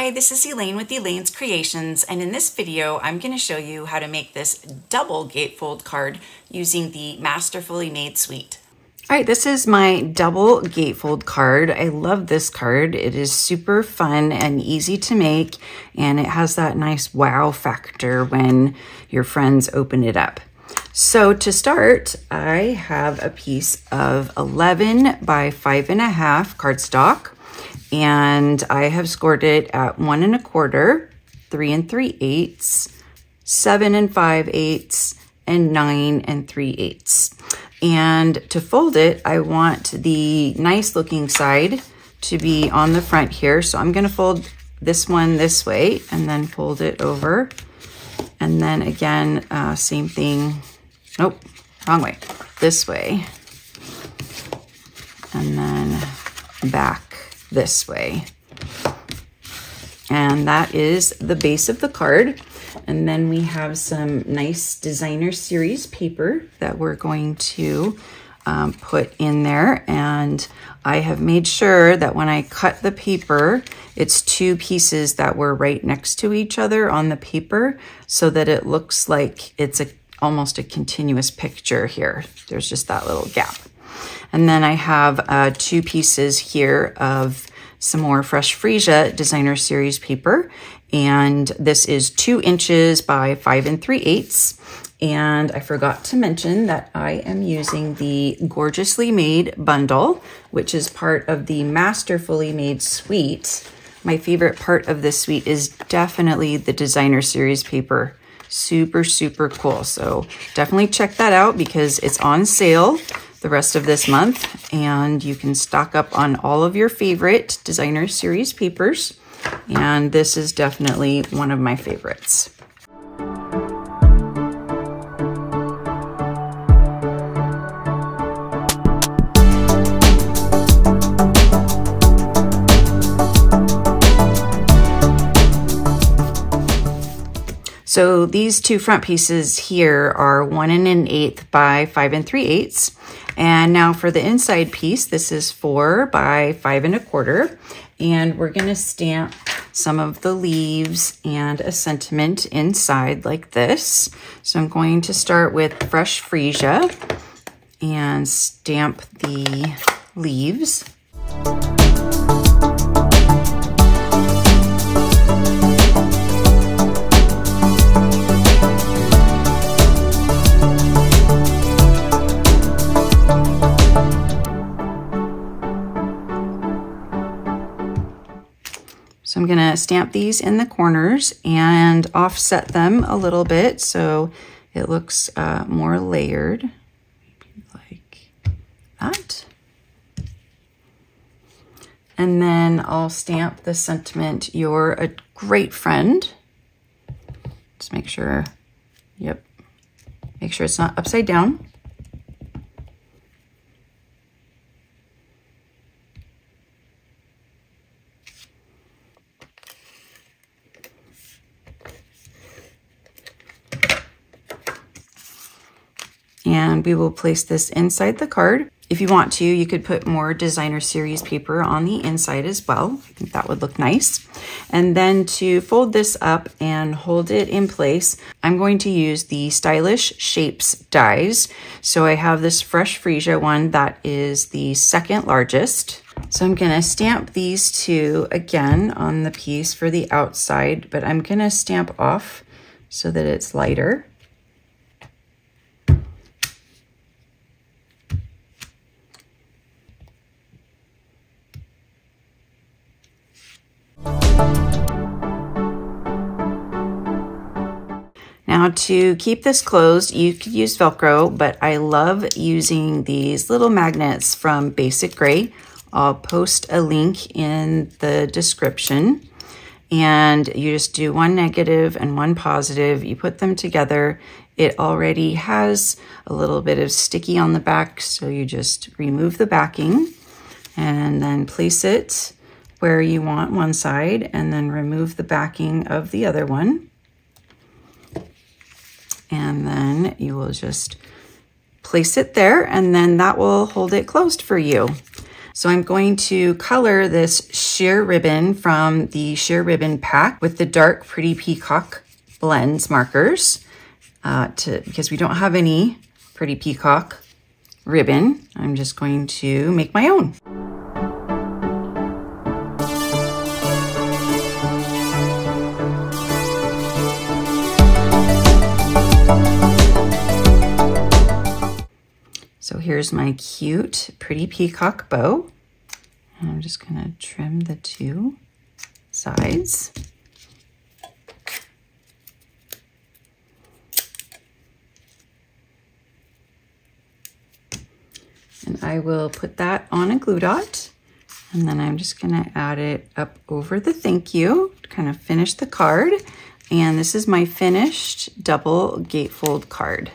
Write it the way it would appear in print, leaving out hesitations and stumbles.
Hi, this is Elaine with Elaine's Creations, and in this video I'm going to show you how to make this double gatefold card using the Masterfully Made suite. All right, this is my double gatefold card. I love this card. It is super fun and easy to make, and it has that nice wow factor when your friends open it up. So to start, I have a piece of 11 by 5.5 cardstock. And I have scored it at 1 1/4, 3 3/8, 7 5/8, and 9 3/8. And to fold it, I want the nice looking side to be on the front here. So I'm gonna fold this one this way and then fold it over. And then again, same thing, nope, wrong way, this way. And then back this way. And that is the base of the card. And then we have some nice designer series paper that we're going to put in there. And I have made sure that when I cut the paper, it's two pieces that were right next to each other on the paper so that it looks like it's almost a continuous picture here. There's just that little gap. And then I have 2 pieces here of some more Fresh Freesia Designer Series paper. And this is 2 inches by 5 3/8. And I forgot to mention that I am using the Gorgeously Made bundle, which is part of the Masterfully Made suite. My favorite part of this suite is definitely the Designer Series paper. Super, super cool. So definitely check that out because it's on sale the rest of this month, and you can stock up on all of your favorite Designer Series papers, and this is definitely one of my favorites. So these 2 front pieces here are 1 1/8 by 5 3/8. And now for the inside piece, this is 4 by 5 1/4. And we're gonna stamp some of the leaves and a sentiment inside like this. So I'm going to start with Fresh Freesia and stamp the leaves. So I'm gonna stamp these in the corners and offset them a little bit so it looks more layered, maybe like that. And then I'll stamp the sentiment, "You're a great friend." Just make sure, yep, make sure it's not upside down. And we will place this inside the card. If you want to, you could put more Designer Series paper on the inside as well. I think that would look nice. And then to fold this up and hold it in place, I'm going to use the Stylish Shapes dies. So I have this Fresh Freesia one that is the 2nd largest. So I'm gonna stamp these 2 again on the piece for the outside, but I'm gonna stamp off so that it's lighter. Now to keep this closed, you could use Velcro, but I love using these little magnets from Basic Gray. I'll post a link in the description, and you just do 1 negative and 1 positive. You put them together. It already has a little bit of sticky on the back, so you just remove the backing and then place it where you want one side and then remove the backing of the other one. And then you will just place it there, and then that will hold it closed for you. So I'm going to color this sheer ribbon from the sheer ribbon pack with the dark Pretty Peacock blends markers because we don't have any Pretty Peacock ribbon. I'm just going to make my own. So here's my cute Pretty Peacock bow. And I'm just going to trim the two sides. And I will put that on a glue dot. And then I'm just going to add it up over the thank you to kind of finish the card. And this is my finished double gatefold card.